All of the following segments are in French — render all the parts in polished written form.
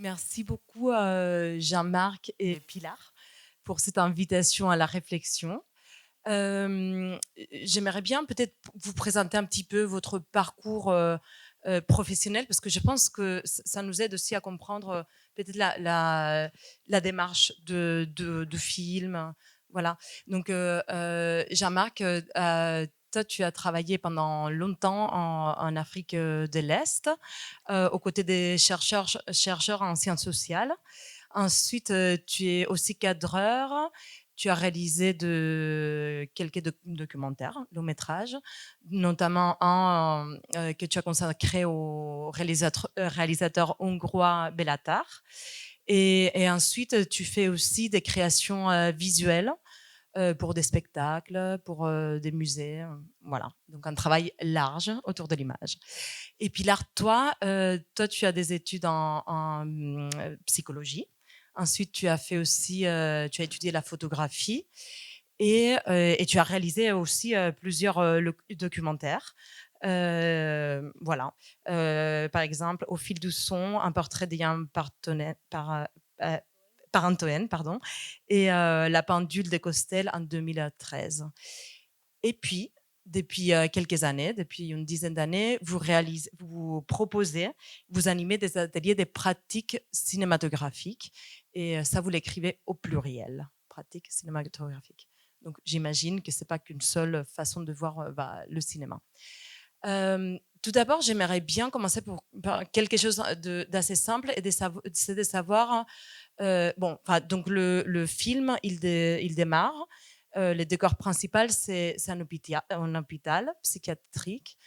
Merci beaucoup, Jean-Marc et Pilar, pour cette invitation à la réflexion. J'aimerais bien peut-être vous présenter un petit peu votre parcours professionnel, parce que je pense que ça nous aide aussi à comprendre peut-être la démarche de film. Voilà. Donc, Jean-Marc, toi, tu as travaillé pendant longtemps en Afrique de l'Est, aux côtés des chercheurs en sciences sociales. Ensuite, tu es aussi cadreur. Tu as réalisé quelques documentaires, longs métrages, notamment un que tu as consacré au réalisateur hongrois Bellatar. Et ensuite, tu fais aussi des créations visuelles pour des spectacles, pour des musées. Voilà, donc un travail large autour de l'image. Et puis là, toi, tu as des études en psychologie. Ensuite, tu as fait aussi, tu as étudié la photographie et tu as réalisé aussi plusieurs documentaires. Voilà. Par exemple, Au fil du son, un portrait d'Ian euh, Parentoen, pardon, et La pendule de Costel en 2013. Et puis, depuis quelques années, depuis une dizaine d'années, vous proposez, vous animez des ateliers de pratiques cinématographiques, et ça, vous l'écrivez au pluriel, pratiques cinématographiques. Donc, j'imagine que c'est pas qu'une seule façon de voir le cinéma. Tout d'abord, j'aimerais bien commencer par quelque chose d'assez simple, et c'est de savoir, bon, donc le film, il démarre. Le décor principal, c'est un hôpital psychiatrique,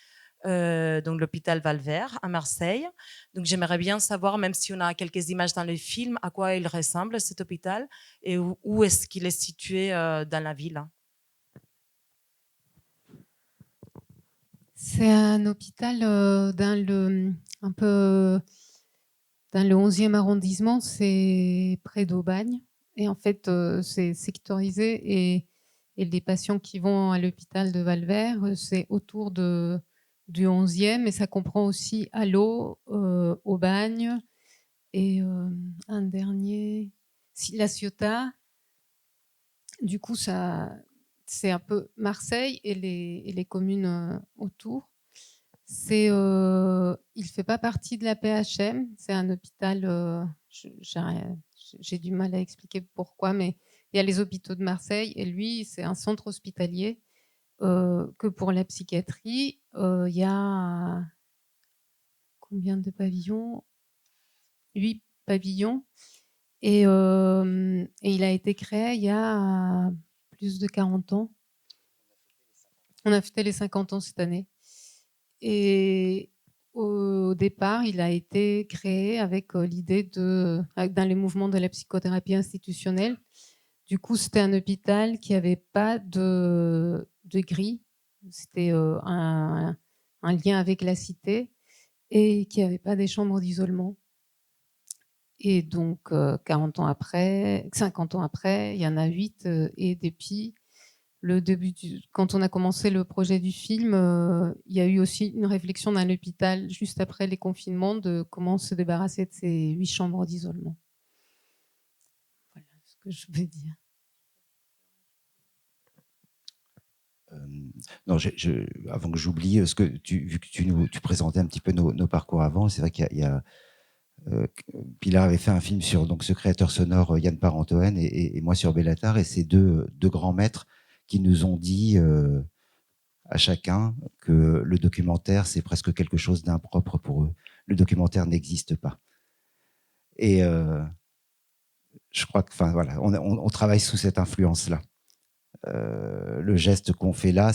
donc l'hôpital Valver à Marseille. Donc j'aimerais bien savoir, même si on a quelques images dans le film, à quoi il ressemble cet hôpital et où est-ce qu'il est situé dans la ville. C'est un hôpital un peu dans le 11e arrondissement, c'est près d'Aubagne. Et en fait, c'est sectorisé et les patients qui vont à l'hôpital de Valvert, c'est autour du 11e et ça comprend aussi Allo, Aubagne et un dernier, La Ciotat. Du coup, c'est un peu Marseille et les communes autour. Il fait pas partie de la PHM. C'est un hôpital. J'ai du mal à expliquer pourquoi, mais il y a les hôpitaux de Marseille et lui, c'est un centre hospitalier que pour la psychiatrie. Il y a combien de pavillons? 8 pavillons. Et il a été créé il y a plus de 40 ans. On a fêté les 50 ans cette année. Et au départ, il a été créé avec l'idée dans les mouvements de la psychothérapie institutionnelle. Du coup, c'était un hôpital qui n'avait pas de grille. C'était un lien avec la cité et qui n'avait pas des chambres d'isolement. Et donc, 40 ans après, 50 ans après, il y en a 8. Et depuis quand on a commencé le projet du film, il y a eu aussi une réflexion dans l'hôpital juste après les confinements de comment se débarrasser de ces 8 chambres d'isolement. Voilà ce que je veux dire. Euh, non, avant que j'oublie, vu que tu présentais un petit peu nos parcours avant, c'est vrai Pilar avait fait un film sur donc, ce créateur sonore Yann Parentoen et moi sur Bellatar, et c'est deux grands maîtres qui nous ont dit à chacun que le documentaire, c'est presque quelque chose d'impropre pour eux. Le documentaire n'existe pas. Et je crois que, enfin voilà, on travaille sous cette influence-là. Le geste qu'on fait là,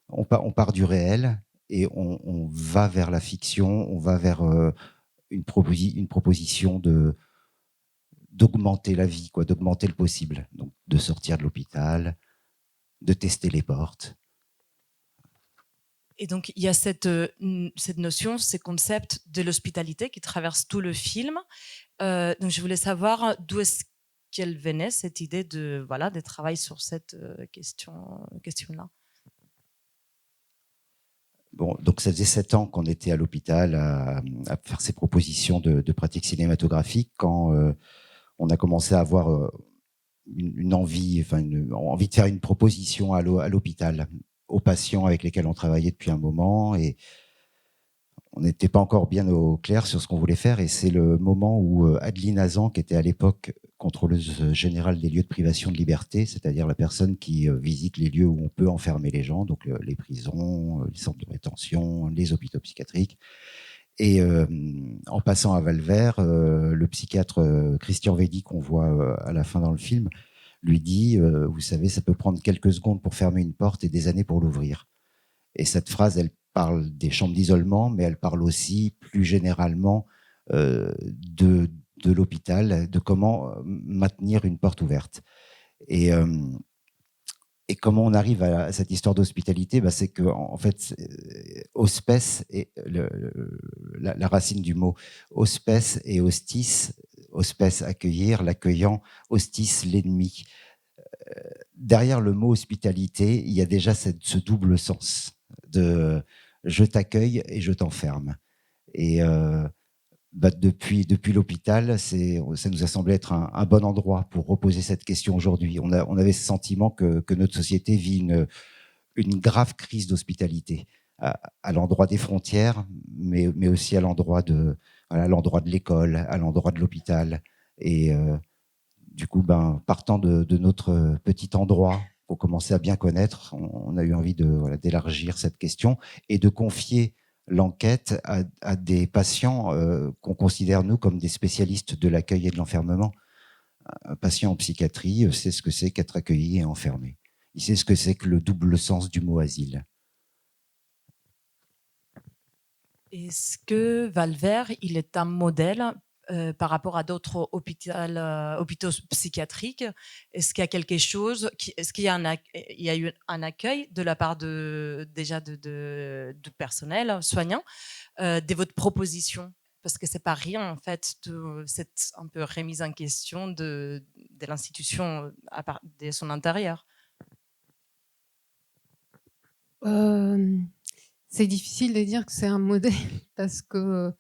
on part du réel et on va vers la fiction, on va vers une proposition d'augmenter la vie, quoi, d'augmenter le possible, donc de sortir de l'hôpital, de tester les portes. Et donc, il y a cette notion, ces concepts de l'hospitalité qui traversent tout le film. Donc, je voulais savoir d'où est-ce qu'elle venait, cette idée de travailler sur cette question-là. Bon, donc ça faisait 7 ans qu'on était à l'hôpital à faire ces propositions de pratique cinématographique quand on a commencé à avoir une envie, envie de faire une proposition à l'hôpital aux patients avec lesquels on travaillait depuis un moment, et on n'était pas encore bien au clair sur ce qu'on voulait faire. Et c'est le moment où Adeline Hazan, qui était à l'époque contrôleuse générale des lieux de privation de liberté, c'est-à-dire la personne qui visite les lieux où on peut enfermer les gens, donc les prisons, les centres de rétention, les hôpitaux psychiatriques. Et en passant à Valvert, le psychiatre Christian Védy, qu'on voit à la fin dans le film, lui dit vous savez, ça peut prendre quelques secondes pour fermer une porte et des années pour l'ouvrir. Et cette phrase, elle parle des chambres d'isolement, mais elle parle aussi plus généralement de l'hôpital, de comment maintenir une porte ouverte. Et comment on arrive à cette histoire d'hospitalité, c'est que, en fait, hospès est la racine du mot hospès et hostis. Hospès, accueillir, l'accueillant, hostis, l'ennemi. Derrière le mot hospitalité, il y a déjà ce double sens de je t'accueille et je t'enferme. Et depuis l'hôpital, ça nous a semblé être un bon endroit pour reposer cette question aujourd'hui. On avait ce sentiment que notre société vit une grave crise d'hospitalité à l'endroit des frontières, mais aussi à l'endroit de l'école, à l'endroit de l'hôpital. Et du coup, partant de notre petit endroit qu'on commençait à bien connaître, on a eu envie d'élargir cette question et de confier l'enquête à des patients qu'on considère, nous, comme des spécialistes de l'accueil et de l'enfermement. Un patient en psychiatrie sait ce que c'est qu'être accueilli et enfermé. Il sait ce que c'est que le double sens du mot asile. Est-ce que Valvert, il est un modèle par rapport à d'autres hôpitaux psychiatriques? Est-ce qu'il y a quelque chose, est-ce qu'il y a il y a eu un accueil de la part déjà de personnel soignant de votre proposition? Parce que c'est pas rien, en fait, de cette un peu remise en question de l'institution de son intérieur. C'est difficile de dire que c'est un modèle parce que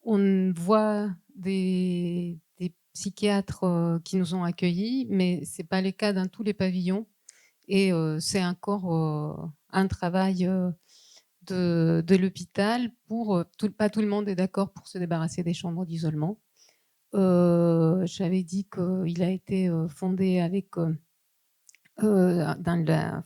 on voit des psychiatres qui nous ont accueillis, mais c'est pas le cas dans tous les pavillons. Et c'est encore un travail de l'hôpital pour pas tout le monde est d'accord pour se débarrasser des chambres d'isolement. J'avais dit qu'il a été fondé avec dans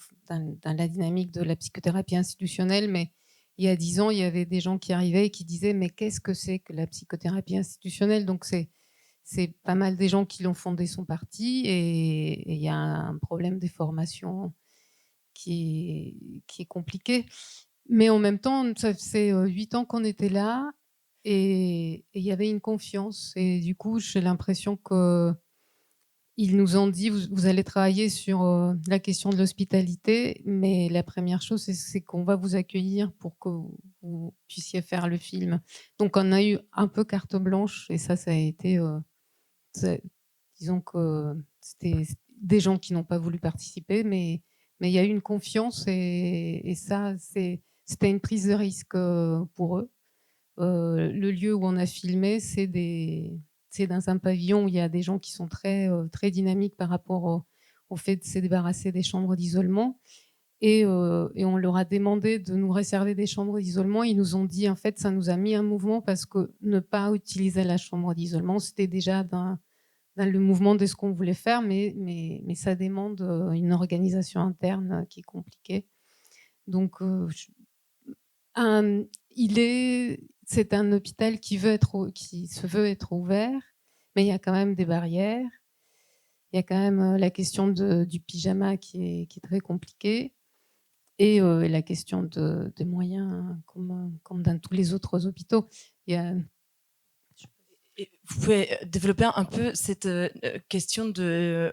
la dynamique de la psychothérapie institutionnelle, mais il y a 10 ans, il y avait des gens qui arrivaient et qui disaient mais qu'est-ce que c'est que la psychothérapie institutionnelle? Donc c'est pas mal des gens qui l'ont fondé sont partis, et il y a un problème des formations qui est compliqué. Mais en même temps, ça faisait 8 ans qu'on était là, et il y avait une confiance. Et du coup, j'ai l'impression qu'ils nous ont dit vous allez travailler sur la question de l'hospitalité, mais la première chose, c'est qu'on va vous accueillir pour que vous puissiez faire le film. Donc on a eu un peu carte blanche, et ça a été... disons que c'était des gens qui n'ont pas voulu participer, mais il y a eu une confiance, et ça, c'était une prise de risque pour eux. Le lieu où on a filmé, c'est dans un pavillon où il y a des gens qui sont très, très dynamiques par rapport au fait de se débarrasser des chambres d'isolement. Et on leur a demandé de nous réserver des chambres d'isolement. Ils nous ont dit, en fait, ça nous a mis un mouvement, parce que ne pas utiliser la chambre d'isolement, c'était déjà dans le mouvement de ce qu'on voulait faire, mais ça demande une organisation interne qui est compliquée. Donc, c'est un hôpital qui se veut être ouvert, mais il y a quand même des barrières. Il y a quand même la question du pyjama qui est très compliquée, et la question des moyens, comme dans tous les autres hôpitaux. Il y a... Vous pouvez développer un peu cette question de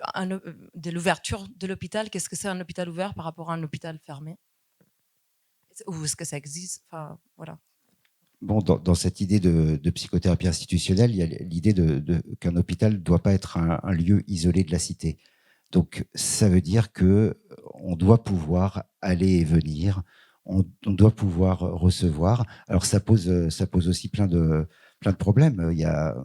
l'ouverture de l'hôpital. Qu'est-ce que c'est un hôpital ouvert par rapport à un hôpital fermé? Ou est-ce que ça existe? Enfin, voilà. Bon, dans cette idée de psychothérapie institutionnelle, il y a l'idée qu'un hôpital ne doit pas être un lieu isolé de la cité. Donc, ça veut dire qu'on doit pouvoir aller et venir on doit pouvoir recevoir. Alors ça pose aussi plein de problèmes. Il y a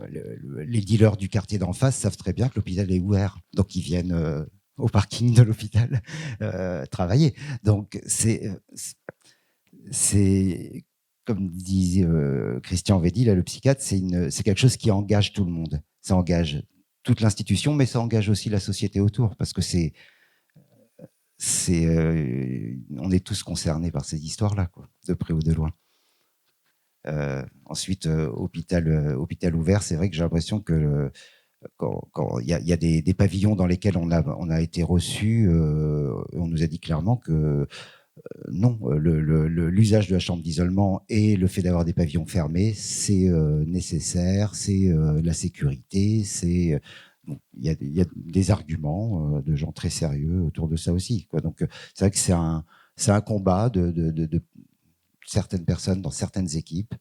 les dealers du quartier d'en face savent très bien que l'hôpital est ouvert, donc ils viennent au parking de l'hôpital travailler. Donc c'est comme dit Christian Védy, là, le psychiatre, c'est quelque chose qui engage tout le monde. Ça engage toute l'institution, mais ça engage aussi la société autour, parce que on est tous concernés par ces histoires-là, quoi, de près ou de loin. Ensuite, hôpital ouvert, c'est vrai que j'ai l'impression que quand il y a des pavillons dans lesquels on a été reçus, on nous a dit clairement que non, l'usage de la chambre d'isolement et le fait d'avoir des pavillons fermés, c'est nécessaire, c'est la sécurité, c'est bon, il y a des arguments de gens très sérieux autour de ça aussi, quoi. Donc c'est vrai que c'est un combat de certaines personnes dans certaines équipes.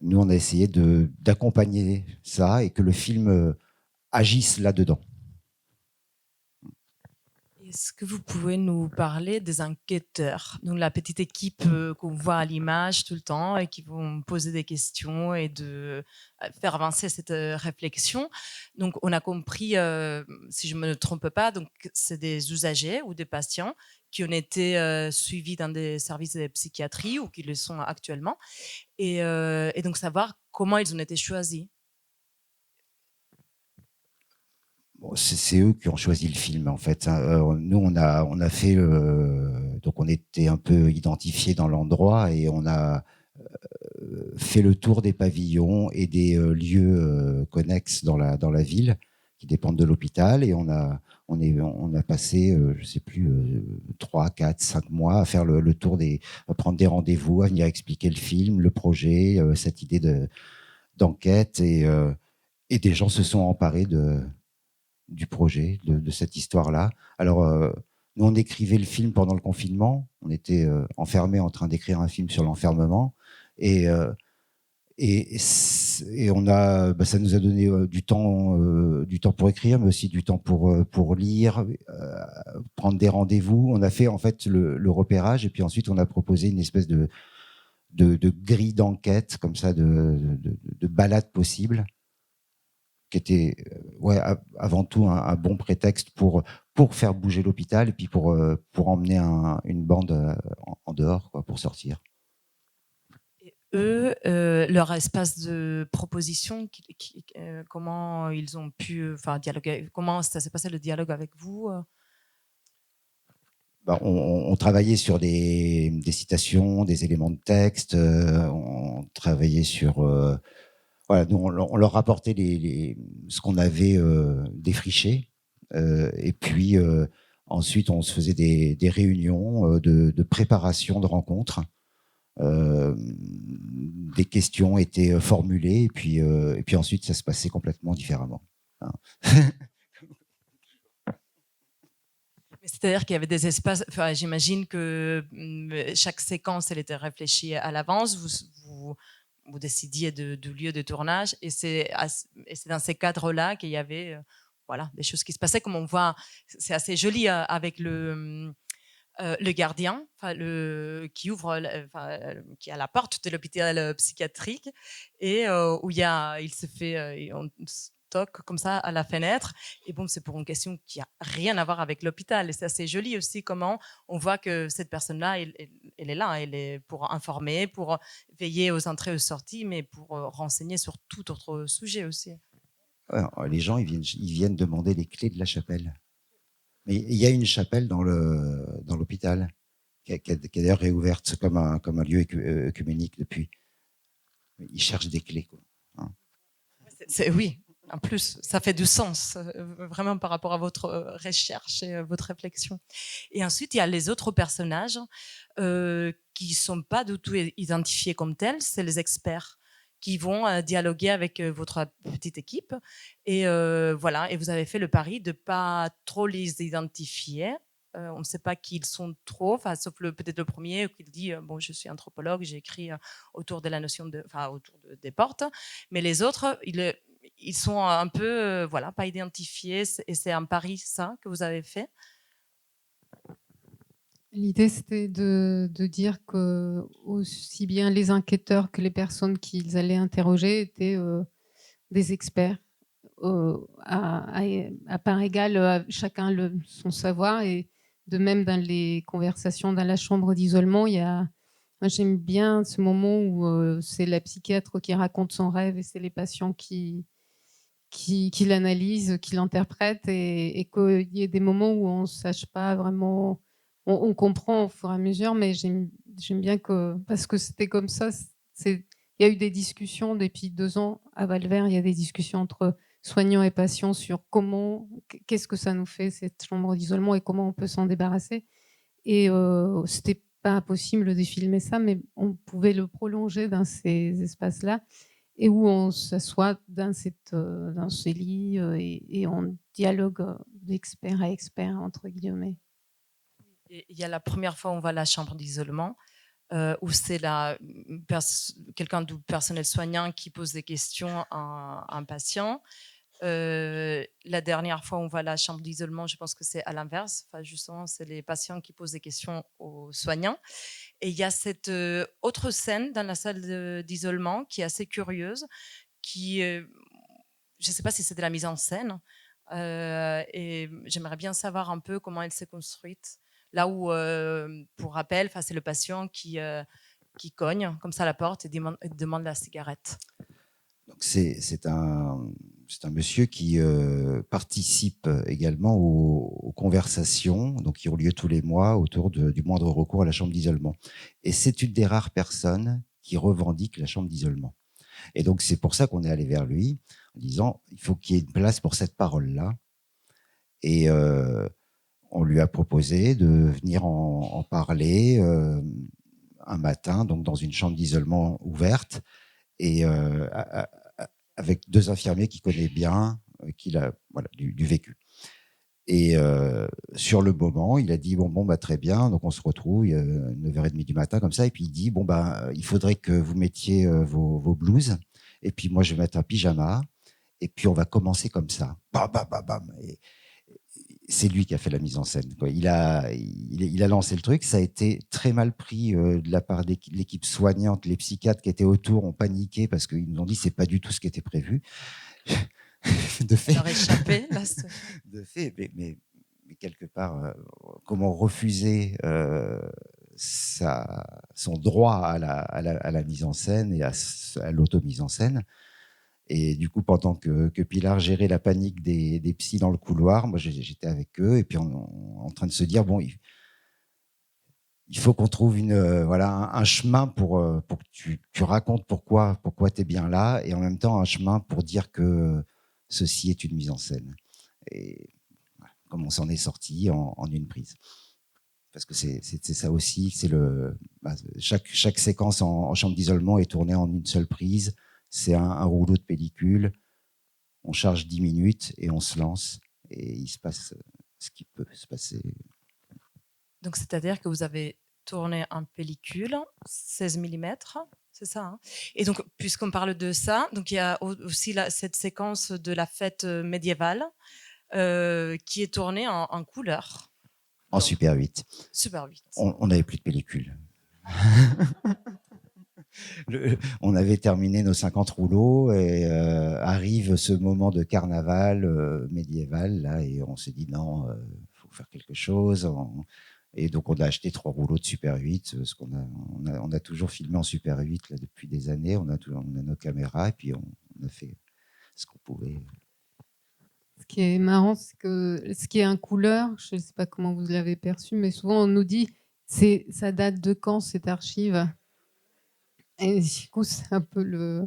Nous, on a essayé d'accompagner ça et que le film agisse là-dedans. Est-ce que vous pouvez nous parler des enquêteurs, donc la petite équipe qu'on voit à l'image tout le temps et qui vont poser des questions et de faire avancer cette réflexion. Donc on a compris, si je ne me trompe pas, donc c'est des usagers ou des patients qui ont été suivis dans des services de psychiatrie ou qui le sont actuellement, et donc savoir comment ils ont été choisis. Bon, c'est eux qui ont choisi le film, en fait. Nous, on a fait, donc on était un peu identifiés dans l'endroit et on a fait le tour des pavillons et des lieux connexes dans la ville qui dépendent de l'hôpital, et on a passé, je sais plus, 3, 4, 5 mois à faire le tour à prendre des rendez-vous, à venir expliquer le film, le projet, cette idée d'enquête, et des gens se sont emparés du projet, de cette histoire-là. Alors, nous, on écrivait le film pendant le confinement. On était enfermés en train d'écrire un film sur l'enfermement. Et ça nous a donné du temps pour écrire, mais aussi du temps pour lire, prendre des rendez-vous. On a fait en fait le repérage, et puis ensuite on a proposé une espèce de grille d'enquête, comme ça, de balade possible, qui était avant tout un bon prétexte pour faire bouger l'hôpital, et puis pour emmener une bande en dehors, quoi, pour sortir. Eux, leur espace de proposition, comment ils ont pu dialoguer, comment ça s'est passé le dialogue avec vous? On travaillait sur des citations, des éléments de texte, on travaillait sur... voilà, nous, on leur rapportait ce qu'on avait défriché, et puis ensuite on se faisait des réunions de préparation de rencontres. Des questions étaient formulées, et puis ensuite ça se passait complètement différemment. C'est-à-dire qu'il y avait des espaces, j'imagine que chaque séquence, elle était réfléchie à l'avance, vous décidiez du lieu de tournage, et c'est dans ces cadres-là qu'il y avait voilà, des choses qui se passaient, comme on voit, c'est assez joli avec le gardien, qui ouvre, qui est à la porte de l'hôpital psychiatrique, et où il se fait, on toque comme ça à la fenêtre. Et bon, c'est pour une question qui a rien à voir avec l'hôpital. Et c'est assez joli aussi comment on voit que cette personne-là, elle est là, elle est pour informer, pour veiller aux entrées et aux sorties, mais pour renseigner sur tout autre sujet aussi. Alors, les gens, ils viennent demander les clés de la chapelle. Mais il y a une chapelle dans l'hôpital qui est d'ailleurs réouverte comme un lieu œcuménique depuis. Ils cherchent des clés, quoi. Hein. Oui, en plus, ça fait du sens, vraiment par rapport à votre recherche et votre réflexion. Et ensuite, il y a les autres personnages qui ne sont pas du tout identifiés comme tels, c'est les experts qui vont dialoguer avec votre petite équipe. Et voilà, et vous avez fait le pari de ne pas trop les identifier. On ne sait pas qui ils sont trop, sauf peut-être le premier qui dit bon, je suis anthropologue, j'ai écrit autour de la notion autour des portes, mais les autres, ils sont un peu voilà, pas identifiés, et c'est un pari ça que vous avez fait. L'idée, c'était de dire que aussi bien les enquêteurs que les personnes qu'ils allaient interroger étaient des experts, à part égale, chacun son savoir. Et de même, dans les conversations dans la chambre d'isolement, moi, j'aime bien ce moment où c'est la psychiatre qui raconte son rêve et c'est les patients qui l'analysent, qui l'interprètent, et qu'il y ait des moments où on ne sache pas vraiment. On comprend au fur et à mesure, mais j'aime bien que, parce que c'était comme ça. Il y a eu des discussions depuis 2 ans à Valvert. Il y a des discussions entre soignants et patients sur qu'est-ce que ça nous fait, cette chambre d'isolement, et comment on peut s'en débarrasser. Et c'était pas possible de filmer ça, mais on pouvait le prolonger dans ces espaces-là, et où on s'assoit dans ces lits, et on dialogue d'expert à expert, entre guillemets. Et il y a la première fois où on va à la chambre d'isolement, où c'est quelqu'un du personnel soignant qui pose des questions à un patient. La dernière fois où on va à la chambre d'isolement, je pense que c'est à l'inverse. Enfin, justement, c'est les patients qui posent des questions aux soignants. Et il y a cette autre scène dans la salle d'isolement qui est assez curieuse, je ne sais pas si c'est de la mise en scène, et j'aimerais bien savoir un peu comment elle s'est construite. Là où, pour rappel, c'est le patient qui cogne comme ça à la porte et demande la cigarette. Donc c'est un monsieur qui participe également aux conversations, donc qui ont lieu tous les mois autour du moindre recours à la chambre d'isolement. Et c'est une des rares personnes qui revendique la chambre d'isolement. Et donc c'est pour ça qu'on est allé vers lui en disant il faut qu'il y ait une place pour cette parole-là. Et on lui a proposé de venir en parler un matin, donc dans une chambre d'isolement ouverte, et avec 2 infirmiers qu'il connaît bien, qu'il a du vécu. Et sur le moment, il a dit bon très bien, donc on se retrouve 9h30 du matin comme ça, et puis il dit il faudrait que vous mettiez vos blouses, et puis moi je vais mettre un pyjama, et puis on va commencer comme ça. Bam, bam, bam, bam. Et c'est lui qui a fait la mise en scène, quoi. Il a lancé le truc. Ça a été très mal pris de la part de l'équipe soignante. Les psychiatres qui étaient autour ont paniqué parce qu'ils nous ont dit c'est pas du tout ce qui était prévu. De fait, leur échappé, là, de fait, mais quelque part, comment refuser son droit à la mise en scène et à l'auto-mise en scène. Et du coup, pendant que Pilar gérait la panique des psys dans le couloir, moi j'étais avec eux, et puis en train de se dire il faut qu'on trouve un chemin pour que tu racontes pourquoi tu es bien là, et en même temps un chemin pour dire que ceci est une mise en scène. Et voilà, comme on s'en est sorti en une prise. Parce que c'est ça aussi, c'est chaque séquence en chambre d'isolement est tournée en une seule prise. C'est un rouleau de pellicule, on charge 10 minutes et on se lance, et il se passe ce qui peut se passer. Donc, c'est-à-dire que vous avez tourné en pellicule, 16 mm, c'est ça, hein? Et donc, puisqu'on parle de ça, donc il y a aussi cette séquence de la fête médiévale qui est tournée en couleur. En Super 8. Super 8. On n'avait plus de pellicule. On avait terminé nos 50 rouleaux, et arrive ce moment de carnaval médiéval là, et on s'est dit non, faut faire quelque chose. Et donc on a acheté 3 rouleaux de Super 8, parce on a toujours filmé en Super 8 là, depuis des années. On a nos caméras, et puis on a fait ce qu'on pouvait. Ce qui est marrant, c'est que ce qui est en couleur, je ne sais pas comment vous l'avez perçu, mais souvent on nous dit ça date de quand cette archive? Et du coup, c'est un peu le.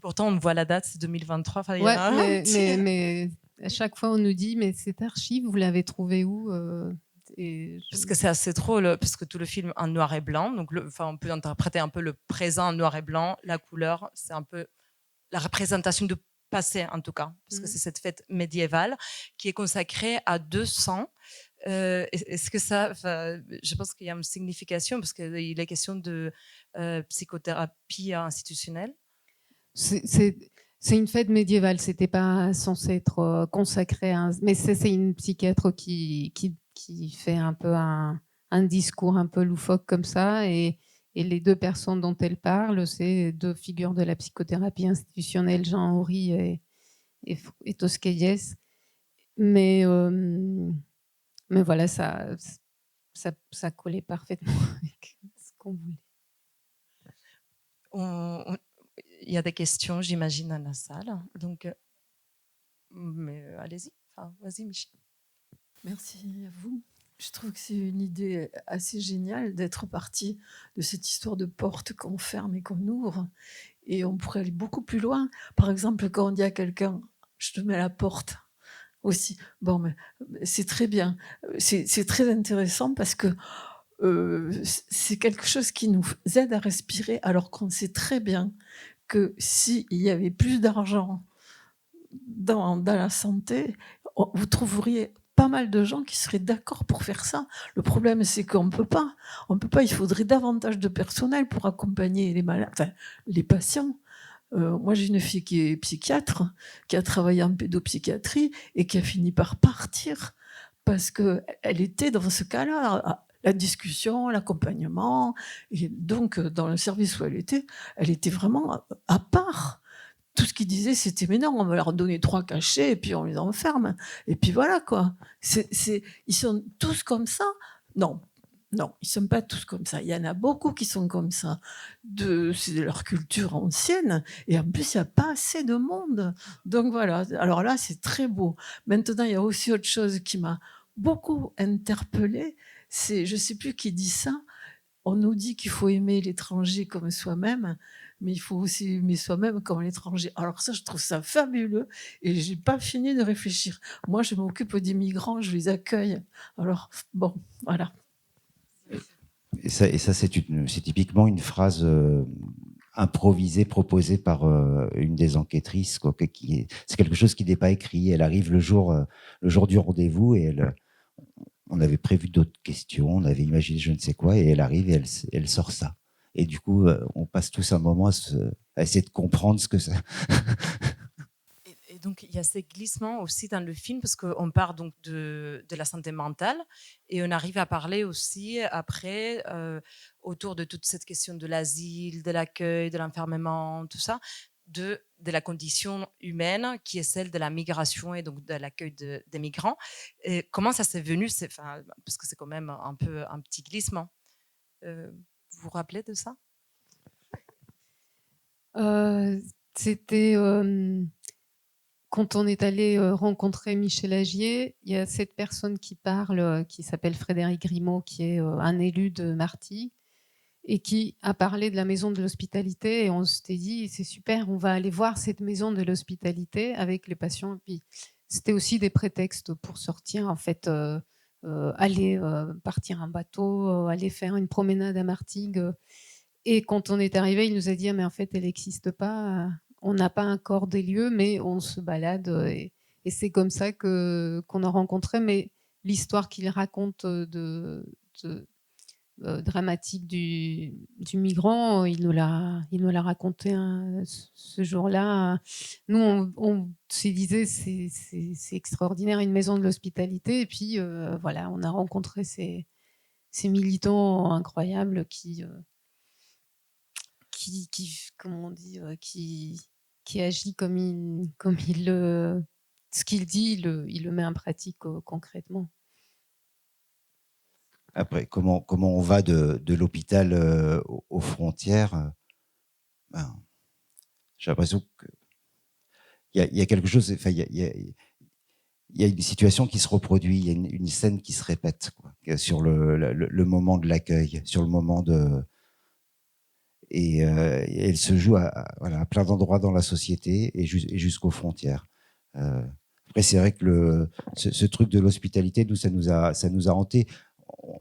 Pourtant, on voit la date, c'est 2023. Enfin, Ouais, mais à chaque fois, on nous dit mais cette archive, vous l'avez trouvée où? Parce que c'est assez drôle, parce que tout le film en noir et blanc, donc on peut interpréter un peu le présent en noir et blanc. La couleur, c'est un peu la représentation du passé, en tout cas, parce que c'est cette fête médiévale qui est consacrée à 200. Est-ce que ça, je pense qu'il y a une signification, parce qu'il est question de psychothérapie institutionnelle. C'est une fête médiévale, c'était pas censé être consacré à mais c'est une psychiatre qui fait un peu un un discours un peu loufoque comme ça. Et les deux personnes dont elle parle, c'est deux figures de la psychothérapie institutionnelle, Jean Horry et Tosquelles. Mais voilà, ça collait parfaitement avec ce qu'on voulait. Il y a des questions, j'imagine, dans la salle. Donc, mais allez-y. Enfin, vas-y, Michel. Merci à vous. Je trouve que c'est une idée assez géniale d'être parti de cette histoire de porte qu'on ferme et qu'on ouvre. Et on pourrait aller beaucoup plus loin. Par exemple, quand on dit à quelqu'un « je te mets la porte », aussi. Bon, mais c'est très bien. C'est très intéressant parce que c'est quelque chose qui nous aide à respirer, alors qu'on sait très bien que s'il y avait plus d'argent dans la santé, vous trouveriez pas mal de gens qui seraient d'accord pour faire ça. Le problème, c'est qu'on ne peut pas. On peut pas. Il faudrait davantage de personnel pour accompagner les malades, enfin, les patients. Moi, j'ai une fille qui est psychiatre, qui a travaillé en pédopsychiatrie et qui a fini par partir parce qu'elle était dans ce cas-là, la discussion, l'accompagnement. Et donc, dans le service où elle était vraiment à part. Tout ce qu'ils disaient, c'était « mais non, on va leur donner 3 cachets et puis on les enferme. » Et puis voilà, quoi. Ils sont tous comme ça? Non. Non, ils ne sont pas tous comme ça. Il y en a beaucoup qui sont comme ça. C'est de leur culture ancienne. Et en plus, il n'y a pas assez de monde. Donc voilà. Alors là, c'est très beau. Maintenant, il y a aussi autre chose qui m'a beaucoup interpellée. Je ne sais plus qui dit ça. On nous dit qu'il faut aimer l'étranger comme soi-même, mais il faut aussi aimer soi-même comme l'étranger. Alors ça, je trouve ça fabuleux et je n'ai pas fini de réfléchir. Moi, je m'occupe des migrants, je les accueille. Alors, bon, voilà. Et ça c'est typiquement une phrase improvisée, proposée par une des enquêtrices. C'est quelque chose qui n'est pas écrit. Elle arrive le jour du rendez-vous et on avait prévu d'autres questions, on avait imaginé je ne sais quoi, et elle arrive et elle sort ça. Et du coup, on passe tous un moment à essayer de comprendre ce que ça... Et donc, il y a ces glissements aussi dans le film, parce qu'on part donc de la santé mentale, et on arrive à parler aussi, après, autour de toute cette question de l'asile, de l'accueil, de l'enfermement, tout ça, de la condition humaine qui est celle de la migration et donc de l'accueil des migrants. Et comment ça s'est venu, parce que c'est quand même un peu un petit glissement. Vous vous rappelez de ça? C'était quand on est allé rencontrer Michel Agier, il y a cette personne qui parle, qui s'appelle Frédéric Grimaud, qui est un élu de Martigues, et qui a parlé de la maison de l'hospitalité. Et on s'était dit, c'est super, on va aller voir cette maison de l'hospitalité avec les patients. Et puis, c'était aussi des prétextes pour sortir, en fait, aller partir en bateau, aller faire une promenade à Martigues. Et quand on est arrivé, il nous a dit, ah, mais en fait, elle n'existe pas. On n'a pas encore des lieux, mais on se balade. Et c'est comme ça qu'on a rencontré. Mais l'histoire qu'il raconte dramatique du migrant, il nous l'a raconté ce jour-là. Nous, on se disait, c'est extraordinaire, une maison de l'hospitalité. Et puis, voilà, on a rencontré ces militants incroyables qui comment on dit, qui agit comme il ce qu'il dit, il le met en pratique concrètement. Après, comment on va de l'hôpital aux frontières, j'ai l'impression qu'il y a quelque chose, enfin, il y a une situation qui se reproduit, il y a une scène qui se répète, quoi, sur le moment de l'accueil, sur le moment de... Et elle se joue à plein d'endroits dans la société et jusqu'aux frontières. Après, c'est vrai que ce truc de l'hospitalité, nous, ça nous a hanté.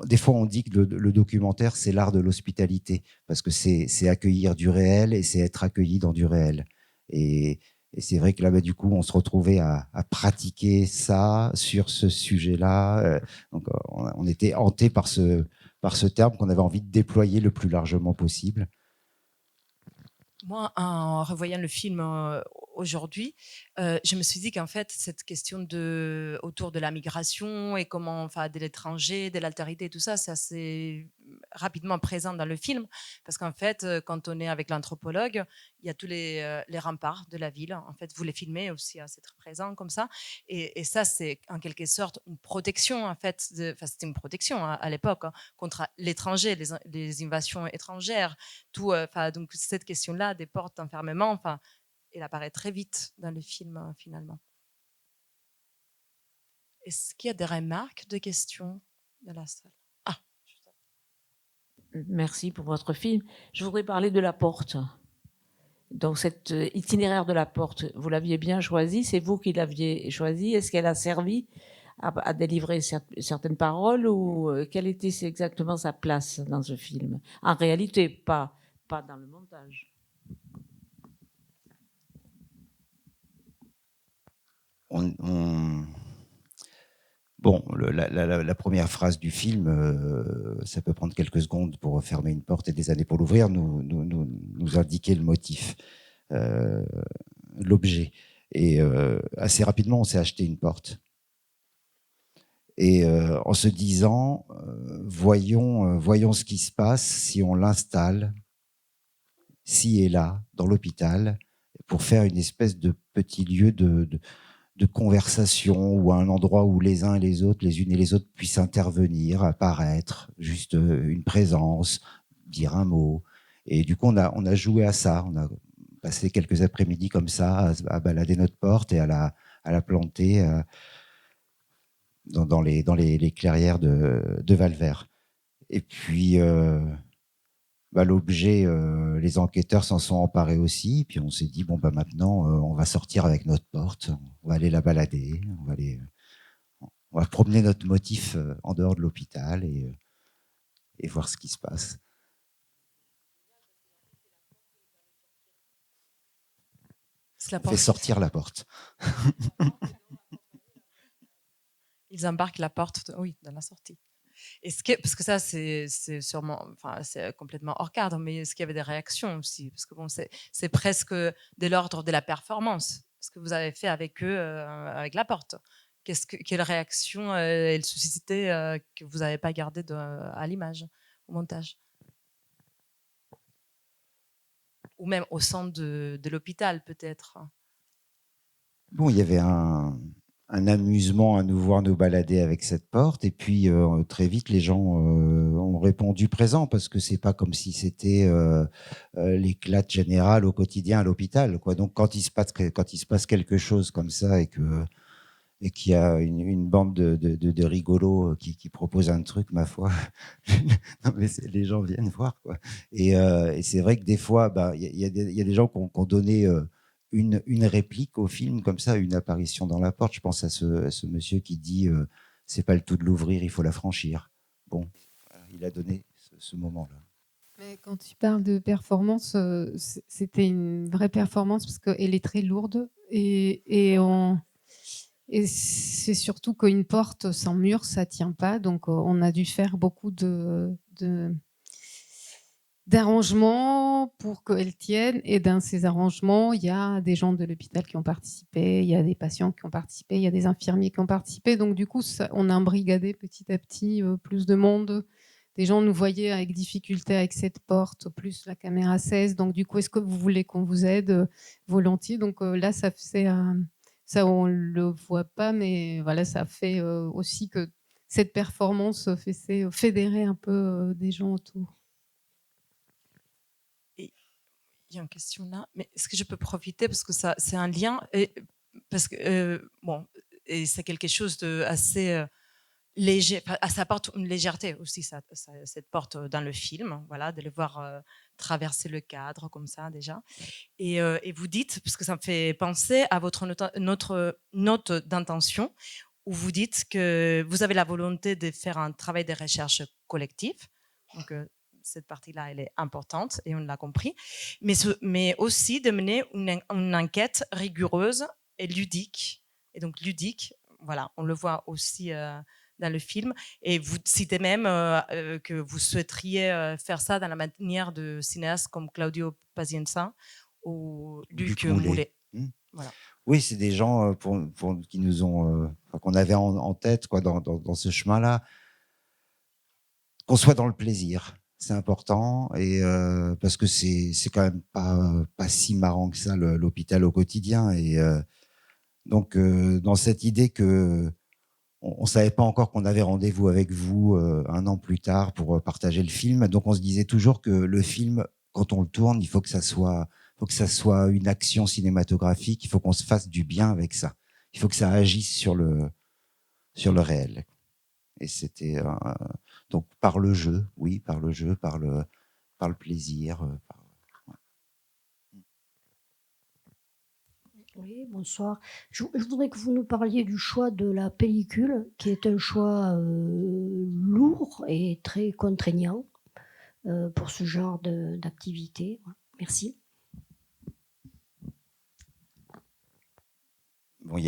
Des fois, on dit que le documentaire, c'est l'art de l'hospitalité, parce que c'est accueillir du réel et c'est être accueilli dans du réel. Et c'est vrai que là, du coup, on se retrouvait à pratiquer ça sur ce sujet-là. Donc, on était hanté par ce terme qu'on avait envie de déployer le plus largement possible. Moi, en revoyant le film aujourd'hui, je me suis dit qu'en fait, cette question autour de la migration et comment, enfin, de l'étranger, de l'altérité et tout ça, c'est assez rapidement présent dans le film. Parce qu'en fait, quand on est avec l'anthropologue, il y a tous les remparts de la ville. En fait, vous les filmez aussi, hein, c'est très présent comme ça. Et ça, c'est en quelque sorte une protection, en fait. Enfin, c'était une protection hein, à l'époque hein, contre l'étranger, les invasions étrangères. Tout, donc cette question-là des portes d'enfermement, enfin, elle apparaît très vite dans le film finalement. Est-ce qu'il y a des remarques, des questions de la salle? Ah, merci pour votre film. Je voudrais parler de la porte. Donc cet itinéraire de la porte, vous l'aviez bien choisi, c'est vous qui l'aviez choisi. Est-ce qu'elle a servi à délivrer certaines paroles ou quelle était exactement sa place dans ce film? En réalité, pas dans le montage. Bon, la première phrase du film, ça peut prendre quelques secondes pour fermer une porte et des années pour l'ouvrir, nous indiquer le motif, l'objet. Et assez rapidement, on s'est acheté une porte. Et en se disant, voyons ce qui se passe si on l'installe, ci et là, dans l'hôpital, pour faire une espèce de petit lieu de conversation ou à un endroit où les uns et les autres, les unes et les autres puissent intervenir, apparaître, juste une présence, dire un mot. Et du coup, on a joué à ça. On a passé quelques après-midi comme ça, à balader notre porte et à la planter dans les clairières de Valvert. Et puis, l'objet, les enquêteurs s'en sont emparés aussi. Puis on s'est dit, bon, maintenant, on va sortir avec notre porte, on va aller la balader, on va promener notre motif en dehors de l'hôpital et voir ce qui se passe. On fait sortir la porte. Ils embarquent la porte, oui, dans la sortie. Parce que ça, c'est sûrement, enfin, c'est complètement hors cadre, mais est-ce qu'il y avait des réactions aussi? Parce que bon, c'est presque de l'ordre de la performance, ce que vous avez fait avec eux, avec la porte. Quelle réaction elle suscitait que vous n'avez pas gardé à l'image, au montage? Ou même au centre de l'hôpital, peut-être? Bon, il y avait un amusement à nous voir nous balader avec cette porte. Et puis, très vite, les gens ont répondu présent parce que c'est pas comme si c'était l'éclat général au quotidien à l'hôpital, quoi. Donc, quand il se passe quelque chose comme ça et qu'il y a une bande de rigolos qui proposent un truc, ma foi, non, mais les gens viennent voir, quoi. Et c'est vrai que des fois, il y a des gens qui ont donné une réplique au film, comme ça, une apparition dans la porte. Je pense à ce monsieur qui dit c'est pas le tout de l'ouvrir, il faut la franchir. Bon, il a donné ce moment-là. Mais quand tu parles de performance, c'était une vraie performance parce qu'elle est très lourde et c'est surtout qu'une porte sans mur, ça tient pas. Donc, on a dû faire beaucoup d'arrangements pour qu'elle tienne. Et dans ces arrangements, il y a des gens de l'hôpital qui ont participé, il y a des patients qui ont participé, il y a des infirmiers qui ont participé. Donc, du coup, on a embrigadé petit à petit plus de monde. Des gens nous voyaient avec difficulté avec cette porte, plus la caméra 16. Donc, du coup, est-ce que vous voulez qu'on vous aide? Volontiers. Donc, là, ça fait... ça, on ne le voit pas, mais voilà, ça fait aussi que cette performance fait fédérer un peu des gens autour. Et il y a une question là, mais est-ce que je peux profiter parce que ça, c'est un lien, parce que bon, et c'est quelque chose de assez léger, ça apporte une légèreté aussi, cette porte dans le film, voilà, de le voir traverser le cadre comme ça déjà. Et vous dites, parce que ça me fait penser à notre note d'intention, où vous dites que vous avez la volonté de faire un travail de recherche collectif. Donc, cette partie-là, elle est importante et on l'a compris. Mais aussi de mener une enquête rigoureuse et ludique. Et donc, ludique, voilà, on le voit aussi dans le film. Et vous citez même que vous souhaiteriez faire ça dans la manière de cinéastes comme Claudio Pazienza ou Luc Moulet. Voilà. Oui, c'est des gens qui nous ont, qu'on avait en tête quoi, dans ce chemin-là. Qu'on soit dans le plaisir, c'est important, et parce que c'est quand même pas si marrant que ça l'hôpital au quotidien, et donc dans cette idée que on savait pas encore qu'on avait rendez-vous avec vous 1 an plus tard pour partager le film, donc on se disait toujours que le film, quand on le tourne, il faut que ça soit une action cinématographique, il faut qu'on se fasse du bien avec ça, il faut que ça agisse sur le réel. Et c'était donc par le jeu, oui, par le jeu, par le plaisir. Oui, bonsoir. Je voudrais que vous nous parliez du choix de la pellicule, qui est un choix lourd et très contraignant pour ce genre d'activité. Merci. Bon,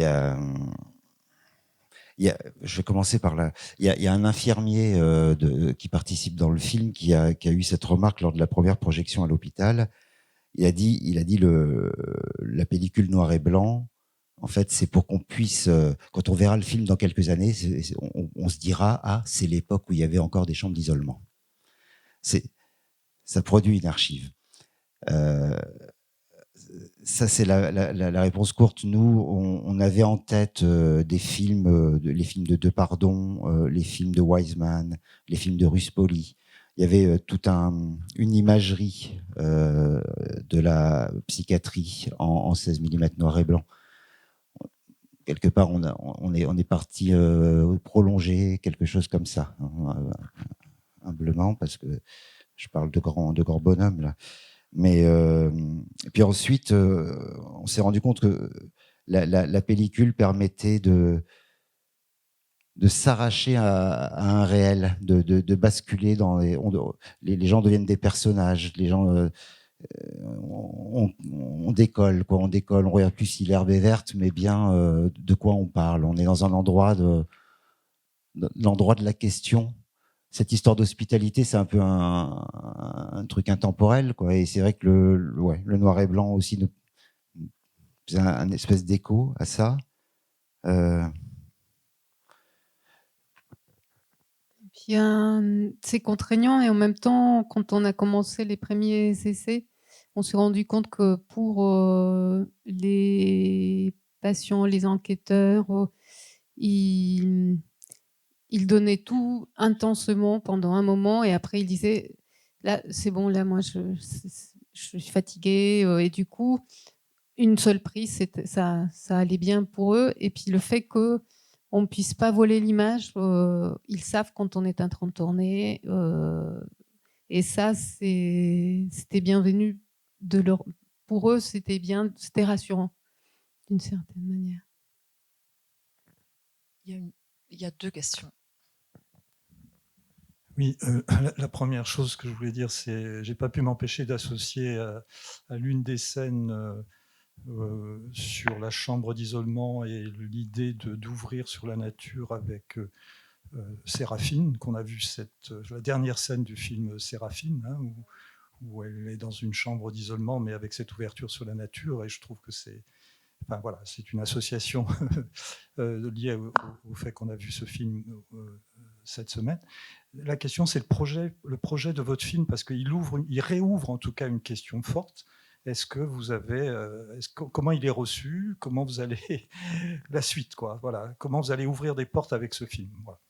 je vais commencer par là. Il y a un infirmier qui participe dans le film qui a eu cette remarque lors de la première projection à l'hôpital. Il a dit la pellicule noir et blanc, en fait, c'est pour qu'on puisse, quand on verra le film dans quelques années, on se dira, ah, c'est l'époque où il y avait encore des chambres d'isolement. Ça produit une archive. Ça, c'est la réponse courte. Nous, on avait en tête des films, les films de Depardon, les films de Wiseman, les films de Ruspoli. Il y avait toute une imagerie de la psychiatrie en 16 mm noir et blanc. Quelque part, on est parti prolonger quelque chose comme ça, hein, humblement, parce que je parle de grands bonhommes, là. Mais et puis ensuite, on s'est rendu compte que la pellicule permettait de s'arracher à un réel, de basculer dans les gens deviennent des personnages, les gens on décolle, quoi, on regarde plus si l'herbe est verte, mais bien de quoi on parle. On est dans un endroit l'endroit de la question. Cette histoire d'hospitalité, c'est un peu un truc intemporel, quoi. Et c'est vrai que le noir et blanc aussi nous faisait un espèce d'écho à ça. Puis c'est contraignant, et en même temps, quand on a commencé les premiers essais, on s'est rendu compte que pour les patients, les enquêteurs, ils donnaient tout intensément pendant un moment, et après ils disaient là c'est bon, là moi je suis fatiguée, et du coup une seule prise, ça allait bien pour eux. Et puis le fait que on ne puisse pas voler l'image, ils savent quand on est en train de tourner, et ça c'était bienvenu pour eux, c'était c'était rassurant d'une certaine manière. Il y a 2 questions. Oui, la première chose que je voulais dire, c'est j'ai pas pu m'empêcher d'associer à l'une des scènes sur la chambre d'isolement et l'idée d'ouvrir sur la nature avec Séraphine, qu'on a vu la dernière scène du film Séraphine, hein, où elle est dans une chambre d'isolement, mais avec cette ouverture sur la nature, et je trouve que c'est une association liée au fait qu'on a vu ce film cette semaine. La question, c'est le projet de votre film, parce qu'il réouvre en tout cas une question forte. Est-ce que vous avez, comment il est reçu, comment vous allez la suite, quoi. Voilà, comment vous allez ouvrir des portes avec ce film. Voilà.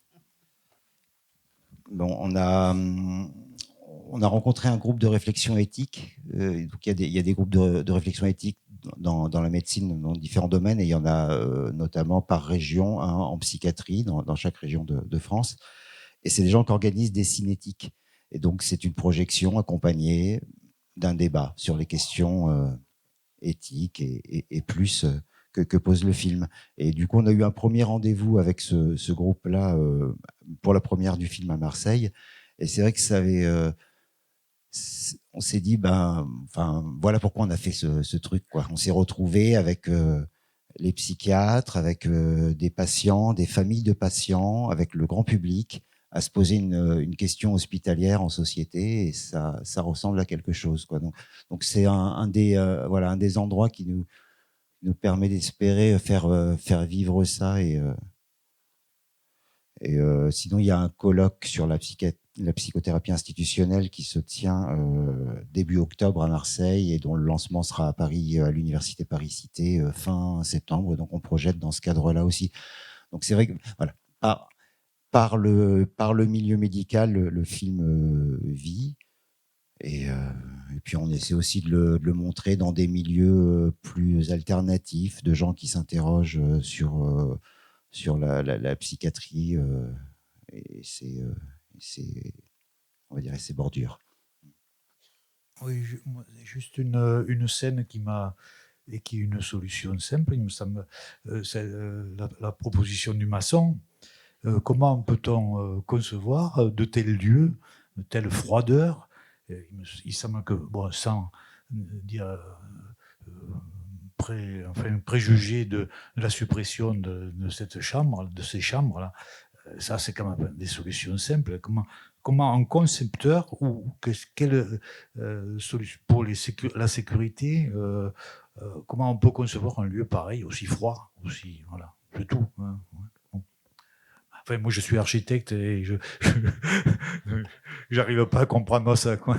Bon, on a rencontré un groupe de réflexion éthique. Donc il y a des groupes de réflexion éthique dans la médecine, dans différents domaines, et il y en a notamment par région, hein, en psychiatrie, dans chaque région de France. Et c'est des gens qui organisent des cinétiques. Et donc c'est une projection accompagnée d'un débat sur les questions éthiques et plus que pose le film. Et du coup, on a eu un premier rendez-vous avec ce groupe-là pour la première du film à Marseille. Et c'est vrai que ça avait... on s'est dit, voilà pourquoi on a fait ce truc, quoi. On s'est retrouvés avec les psychiatres, avec des patients, des familles de patients, avec le grand public, à se poser une question hospitalière en société, et ça ressemble à quelque chose, quoi. Donc c'est un des endroits qui nous permet d'espérer faire vivre ça. Sinon, il y a un colloque sur la psychothérapie institutionnelle qui se tient début octobre à Marseille et dont le lancement sera à Paris, à l'Université Paris-Cité, fin septembre. Donc, on projette dans ce cadre-là aussi. Donc, c'est vrai que, voilà, par le milieu médical, le film vit. Et puis, on essaie aussi de le montrer dans des milieux plus alternatifs, de gens qui s'interrogent sur la psychiatrie et on va dire, ses bordures. Oui, juste une scène qui est une solution simple, il me semble, c'est la proposition du maçon. Comment peut-on concevoir de tels lieux, de telle froideur? Il semble que, bon, sans dire préjuger de la suppression de cette chambre, de ces chambres-là, ça c'est quand même des solutions simples. Comment un concepteur ou pour la sécurité, comment on peut concevoir un lieu pareil, aussi froid, aussi, voilà, c'est tout. Hein. Enfin, moi je suis architecte et j'arrive pas à comprendre ça, quoi.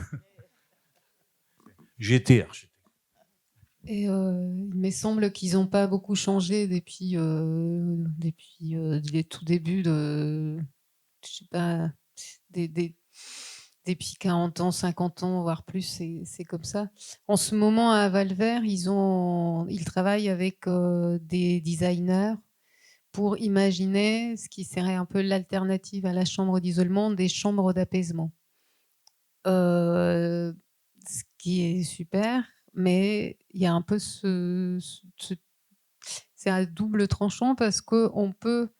J'ai été architecte. Et il me semble qu'ils n'ont pas beaucoup changé depuis les tout débuts de, je sais pas, depuis 40 ans, 50 ans, voire plus, c'est comme ça. En ce moment, à Valvert, ils travaillent avec des designers pour imaginer ce qui serait un peu l'alternative à la chambre d'isolement, des chambres d'apaisement. Ce qui est super, mais il y a un peu c'est à double tranchant parce qu'on peut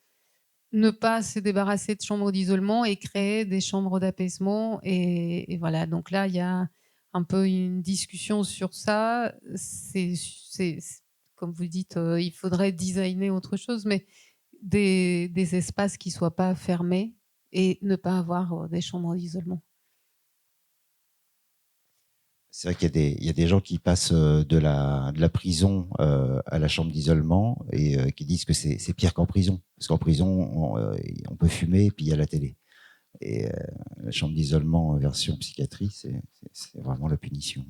ne pas se débarrasser de chambres d'isolement et créer des chambres d'apaisement. Et voilà, donc là, il y a un peu une discussion sur ça. C'est comme vous dites, il faudrait designer autre chose, mais des espaces qui ne soient pas fermés et ne pas avoir des chambres d'isolement. C'est vrai qu'il y a des gens qui passent de la prison à la chambre d'isolement et qui disent que c'est pire qu'en prison. Parce qu'en prison, on peut fumer et puis il y a la télé. Et la chambre d'isolement version psychiatrie, c'est vraiment la punition.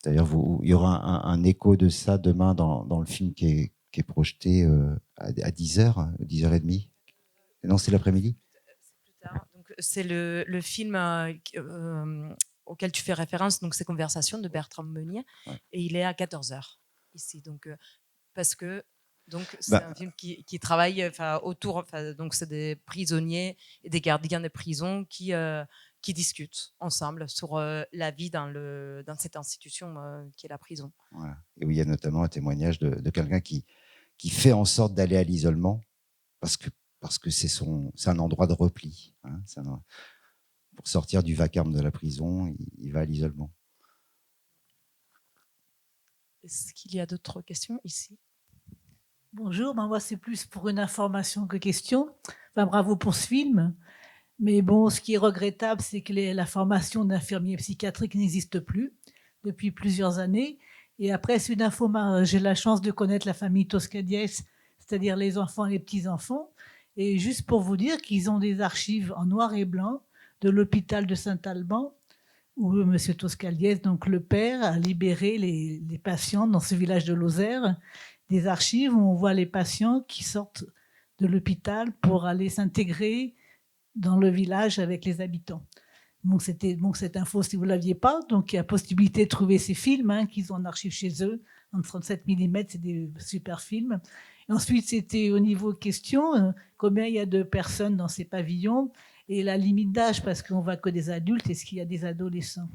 D'ailleurs, il y aura un écho de ça demain dans le film qui est projeté à 10h, 10h30. Non, c'est l'après-midi. C'est le film auquel tu fais référence, donc c'est Conversations de Bertrand Meunier, ouais. Et il est à 14h ici, donc parce que donc c'est un film qui travaille autour, donc c'est des prisonniers et des gardiens de prison qui discutent ensemble sur la vie dans cette institution qui est la prison. Voilà. Et où il y a notamment un témoignage de quelqu'un qui fait en sorte d'aller à l'isolement parce que c'est un endroit de repli. Hein, pour sortir du vacarme de la prison, il va à l'isolement. Est-ce qu'il y a d'autres questions ici? Bonjour, moi c'est plus pour une information que question. Enfin, bravo pour ce film. Mais bon, ce qui est regrettable, c'est que la formation d'infirmier psychiatrique n'existe plus depuis plusieurs années. Et après, c'est une info, j'ai la chance de connaître la famille Toscadiès, c'est-à-dire les enfants et les petits-enfants. Et juste pour vous dire qu'ils ont des archives en noir et blanc de l'hôpital de Saint-Alban, où M. Toscaliès, donc le père, a libéré les patients dans ce village de Lozère. Des archives où on voit les patients qui sortent de l'hôpital pour aller s'intégrer dans le village avec les habitants. Donc c'était cette info, si vous ne l'aviez pas, donc il y a possibilité de trouver ces films qu'ils ont en archive chez eux, en 37 mm, c'est des super films. Et ensuite, c'était au niveau question, combien il y a de personnes dans ces pavillons et la limite d'âge, parce qu'on ne voit que des adultes, est-ce qu'il y a des adolescents?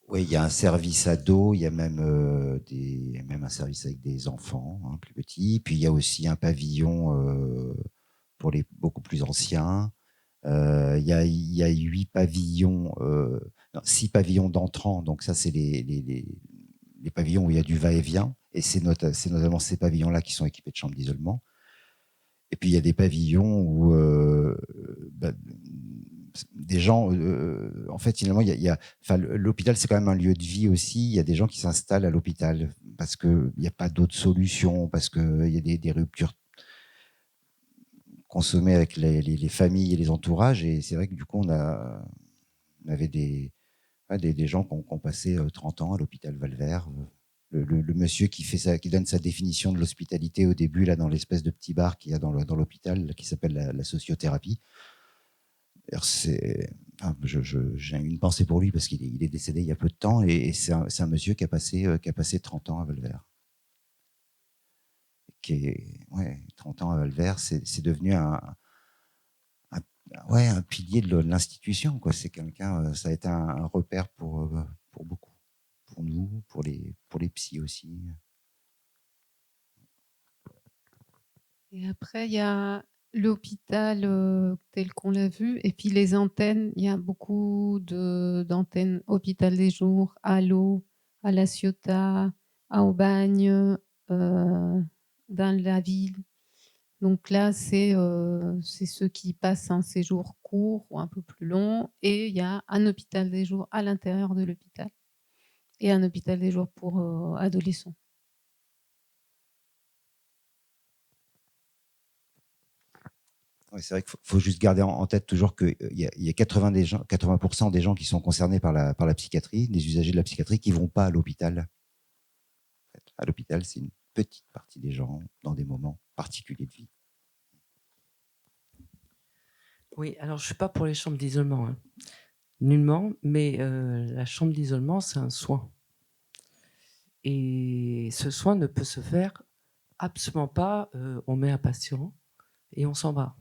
Oui, il y a un service ado, il y a même un service avec des enfants plus petits, puis il y a aussi un pavillon pour les beaucoup plus anciens. Il y a 6 pavillons d'entrants, donc ça c'est les pavillons où il y a du va-et-vient, et c'est notamment ces pavillons-là qui sont équipés de chambres d'isolement. Et puis il y a des pavillons où des gens, en fait, finalement, l'hôpital, c'est quand même un lieu de vie aussi. Il y a des gens qui s'installent à l'hôpital parce qu'il n'y a pas d'autres solutions, parce qu'il y a des ruptures consommées avec les familles et les entourages. Et c'est vrai que du coup, on avait des gens qui ont passé 30 ans à l'hôpital Valvert. Le monsieur qui donne sa définition de l'hospitalité au début, là, dans l'espèce de petit bar qu'il y a dans l'hôpital, qui s'appelle la sociothérapie. J'ai une pensée pour lui parce qu'il est décédé il y a peu de temps, et c'est un monsieur qui a passé 30 ans à Valvert. 30 ans à Valvert, c'est devenu un pilier de l'institution, quoi. C'est quelqu'un, ça a été un repère pour beaucoup, pour nous, pour les psys aussi. Et après, il y a l'hôpital tel qu'on l'a vu, et puis les antennes. Il y a beaucoup d'antennes hôpital des jours, à l'eau, à La Ciotat, à Aubagne, dans la ville. Donc là, c'est ceux qui passent un séjour court ou un peu plus long, et il y a un hôpital des jours à l'intérieur de l'hôpital et un hôpital des jours pour adolescents. Ouais, c'est vrai qu'il faut juste garder en tête toujours qu'il y a 80% des gens qui sont concernés par la psychiatrie, des usagers de la psychiatrie, qui ne vont pas à l'hôpital. À l'hôpital, c'est une petite partie des gens dans des moments particuliers de vie. Oui, alors je ne suis pas pour les chambres d'isolement, hein. Nullement, mais la chambre d'isolement, c'est un soin. Et ce soin ne peut se faire absolument pas, on met un patient et on s'en va.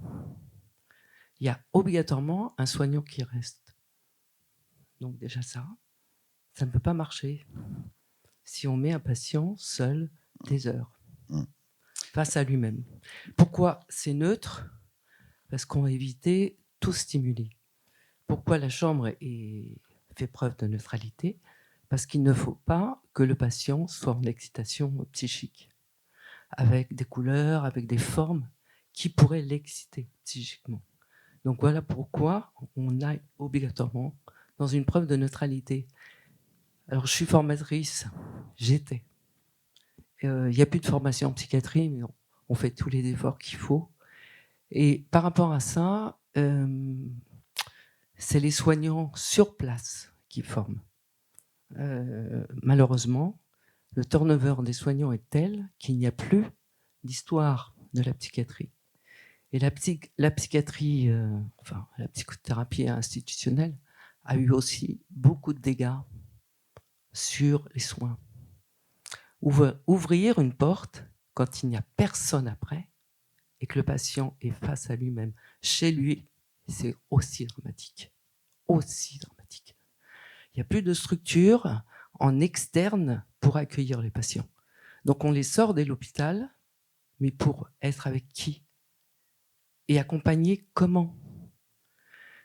Il y a obligatoirement un soignant qui reste. Donc déjà ça ne peut pas marcher si on met un patient seul des heures face à lui-même. Pourquoi c'est neutre? Parce qu'on va éviter tout stimuler. Pourquoi la chambre fait preuve de neutralité? Parce qu'il ne faut pas que le patient soit en excitation psychique, avec des couleurs, avec des formes qui pourraient l'exciter psychiquement. Donc voilà pourquoi on aille obligatoirement dans une preuve de neutralité. Alors je suis formatrice, j'étais. Il n'y a plus de formation en psychiatrie, mais on fait tous les efforts qu'il faut. Et par rapport à ça, c'est les soignants sur place qui forment. Malheureusement, le turnover des soignants est tel qu'il n'y a plus d'histoire de la psychiatrie. Et la psychiatrie, la psychothérapie institutionnelle a eu aussi beaucoup de dégâts sur les soins. Ouvrir une porte quand il n'y a personne après et que le patient est face à lui-même, chez lui, c'est aussi dramatique. Aussi dramatique. Il n'y a plus de structure en externe pour accueillir les patients. Donc on les sort de l'hôpital, mais pour être avec qui? Et accompagner comment?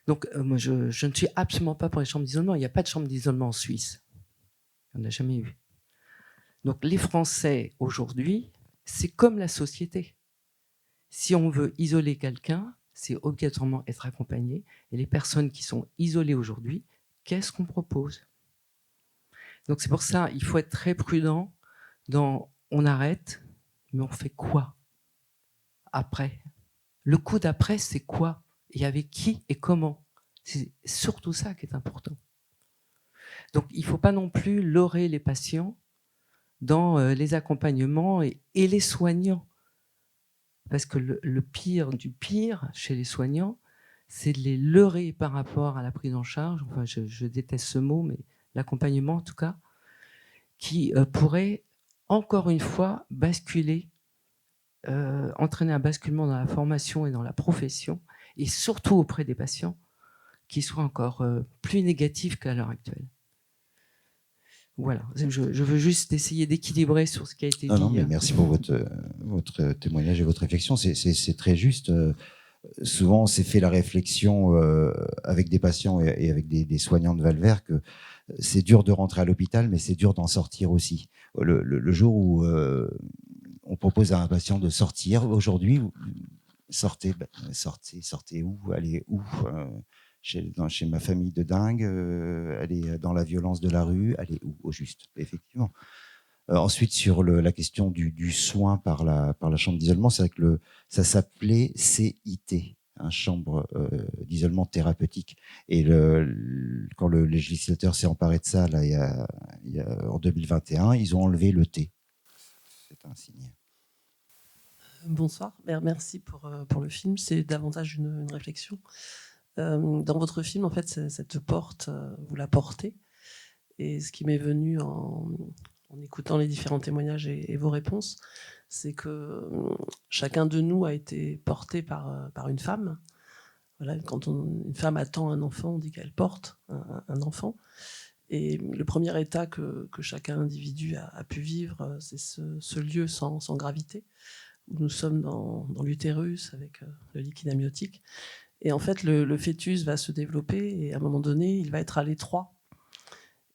Donc moi je ne suis absolument pas pour les chambres d'isolement. Il n'y a pas de chambre d'isolement en Suisse. On n'a jamais eu. Donc les Français aujourd'hui, c'est comme la société. Si on veut isoler quelqu'un, c'est obligatoirement être accompagné. Et les personnes qui sont isolées aujourd'hui, qu'est-ce qu'on propose? Donc c'est pour ça, il faut être très prudent dans on arrête, mais on fait quoi après? Le coup d'après, c'est quoi? Et avec qui et comment? C'est surtout ça qui est important. Donc il ne faut pas non plus leurrer les patients dans les accompagnements et les soignants. Parce que le pire du pire chez les soignants, c'est de les leurrer par rapport à la prise en charge. Enfin, je déteste ce mot, mais l'accompagnement en tout cas, qui pourrait encore une fois basculer, entraîner un basculement dans la formation et dans la profession, et surtout auprès des patients, qui soit encore plus négatif qu'à l'heure actuelle. Voilà, je veux juste essayer d'équilibrer sur ce qui a été dit. Non, mais merci pour votre témoignage et votre réflexion. C'est très juste. Souvent, on s'est fait la réflexion avec des patients et avec des soignants de Valvert que c'est dur de rentrer à l'hôpital, mais c'est dur d'en sortir aussi. Le jour où on propose à un patient de sortir, aujourd'hui, sortez où? Allez où? chez ma famille de dingue, elle est dans la violence de la rue, elle est où au juste, effectivement. Ensuite, sur la question du soin par la chambre d'isolement, c'est vrai que ça s'appelait CIT, chambre d'isolement thérapeutique. Et quand le législateur s'est emparé de ça, là, en 2021, ils ont enlevé le T. C'est un signe. Bonsoir, merci pour le film. C'est davantage une réflexion. Dans votre film, en fait, cette porte, vous la portez. Et ce qui m'est venu en écoutant les différents témoignages et vos réponses, c'est que chacun de nous a été porté par une femme. Voilà, quand une femme attend un enfant, on dit qu'elle porte un enfant. Et le premier état que chacun individu a pu vivre, c'est ce lieu sans gravité, où nous sommes dans l'utérus avec le liquide amniotique. Et en fait, le fœtus va se développer et à un moment donné, il va être à l'étroit.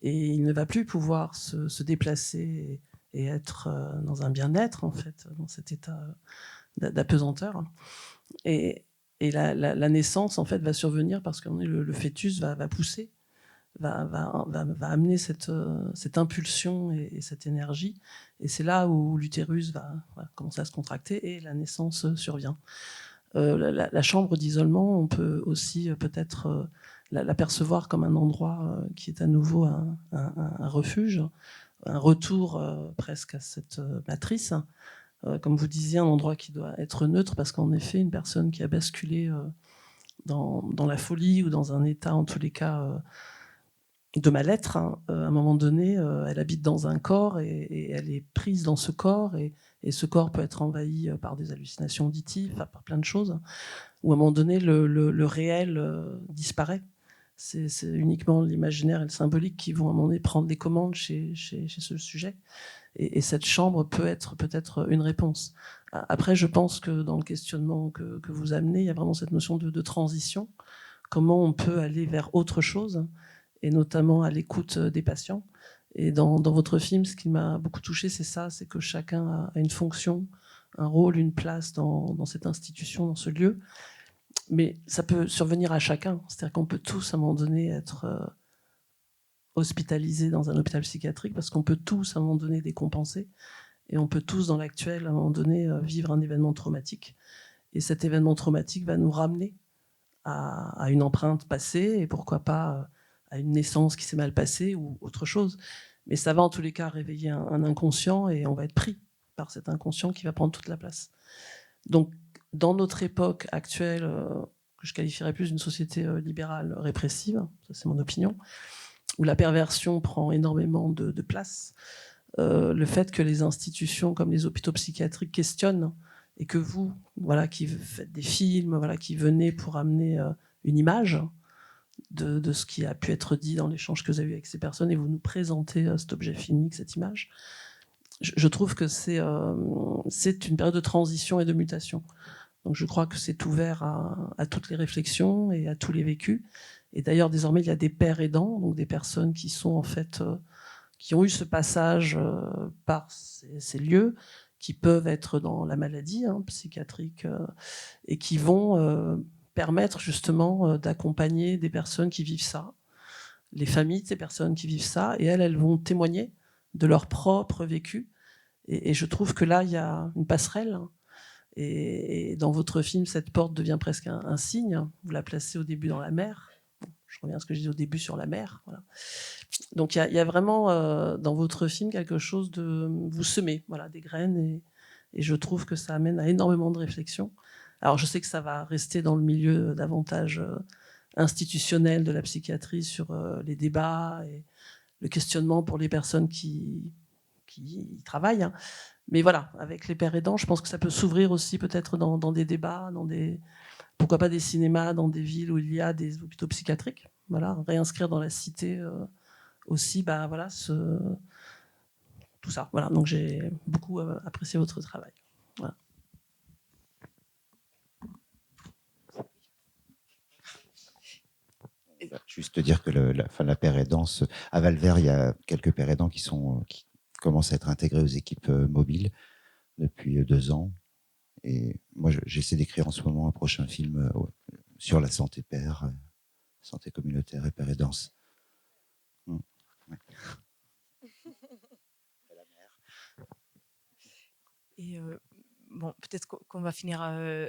Et il ne va plus pouvoir se déplacer et être dans un bien-être, en fait, dans cet état d'apesanteur. Et la naissance, en fait, va survenir parce que le fœtus va pousser, va amener cette impulsion et cette énergie. Et c'est là où l'utérus va commencer à se contracter et la naissance survient. La chambre d'isolement, on peut aussi peut-être l'apercevoir comme un endroit qui est à nouveau un refuge, un retour presque à cette matrice. Comme vous disiez, un endroit qui doit être neutre parce qu'en effet, une personne qui a basculé dans la folie ou dans un état, en tous les cas, de mal-être, à un moment donné, elle habite dans un corps et elle est prise dans ce corps et ce corps peut être envahi par des hallucinations auditives, par plein de choses, où à un moment donné, le réel disparaît. C'est uniquement l'imaginaire et le symbolique qui vont à un moment donné prendre les commandes chez ce sujet. Et cette chambre peut être peut-être une réponse. Après, je pense que dans le questionnement que vous amenez, il y a vraiment cette notion de transition. Comment on peut aller vers autre chose, et notamment à l'écoute des patients. Et dans votre film, ce qui m'a beaucoup touchée, c'est ça, c'est que chacun a une fonction, un rôle, une place dans cette institution, dans ce lieu. Mais ça peut survenir à chacun. C'est-à-dire qu'on peut tous, à un moment donné, être hospitalisés dans un hôpital psychiatrique parce qu'on peut tous, à un moment donné, décompenser. Et on peut tous, dans l'actuel, à un moment donné, vivre un événement traumatique. Et cet événement traumatique va nous ramener à une empreinte passée et pourquoi pas à une naissance qui s'est mal passée ou autre chose. Mais ça va en tous les cas réveiller un inconscient et on va être pris par cet inconscient qui va prendre toute la place. Donc, dans notre époque actuelle, que je qualifierais plus d'une société libérale répressive, ça c'est mon opinion, où la perversion prend énormément de place, le fait que les institutions comme les hôpitaux psychiatriques questionnent et que vous, voilà, qui faites des films, voilà, qui venez pour amener une image de ce qui a pu être dit dans l'échange que vous avez eu avec ces personnes et vous nous présentez cet objet filmique, cette image, je trouve que c'est une période de transition et de mutation. Donc je crois que c'est ouvert à toutes les réflexions et à tous les vécus. Et d'ailleurs, désormais, il y a des pères aidants, donc des personnes qui sont en fait, qui ont eu ce passage par ces lieux, qui peuvent être dans la maladie psychiatrique et qui vont permettre justement d'accompagner des personnes qui vivent ça, les familles de ces personnes qui vivent ça, et elles vont témoigner de leur propre vécu. Et je trouve que là, il y a une passerelle. Et dans votre film, cette porte devient presque un signe. Vous la placez au début dans la mer. Je reviens à ce que je disais au début sur la mer. Voilà. Donc il y a vraiment dans votre film quelque chose de... Vous semez des graines et je trouve que ça amène à énormément de réflexions. Alors je sais que ça va rester dans le milieu davantage institutionnel de la psychiatrie sur les débats et le questionnement pour les personnes qui y travaillent. Mais voilà, avec les pères aidants, je pense que ça peut s'ouvrir aussi peut-être dans des débats, pourquoi pas des cinémas dans des villes où il y a des hôpitaux psychiatriques. Voilà, réinscrire dans la cité aussi, tout ça. Voilà, donc j'ai beaucoup apprécié votre travail. Voilà. Juste dire que la paire aidance, à Valvert, il y a quelques pères aidants qui commencent à être intégrés aux équipes mobiles depuis 2 ans. Et moi, j'essaie d'écrire en ce moment un prochain film sur la santé père. santé communautaire et père et danse. Ouais. Et bon, peut-être qu'on va finir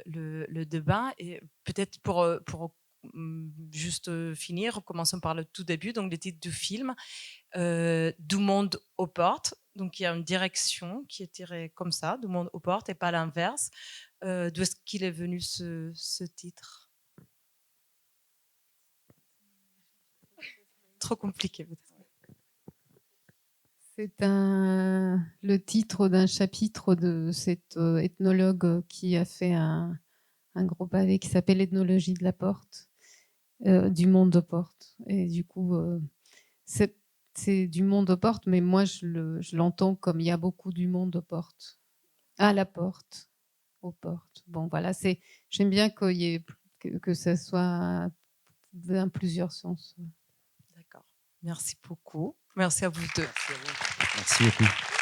le débat et peut-être pour juste finir, commençons par le tout début, donc le titre du film, du monde aux portes. Donc il y a une direction qui est tirée comme ça, du monde aux portes et pas l'inverse. D'où est-ce qu'il est venu ce titre? Trop compliqué peut-être. C'est le titre d'un chapitre de cet ethnologue qui a fait un gros pavé qui s'appelle Ethnologie de la porte, du monde aux portes. Et du coup, c'est du monde aux portes, mais moi je l'entends comme il y a beaucoup du monde aux portes. À la porte, aux portes. Bon, voilà, j'aime bien que ça soit dans plusieurs sens. D'accord. Merci beaucoup. Merci à vous deux. Merci beaucoup.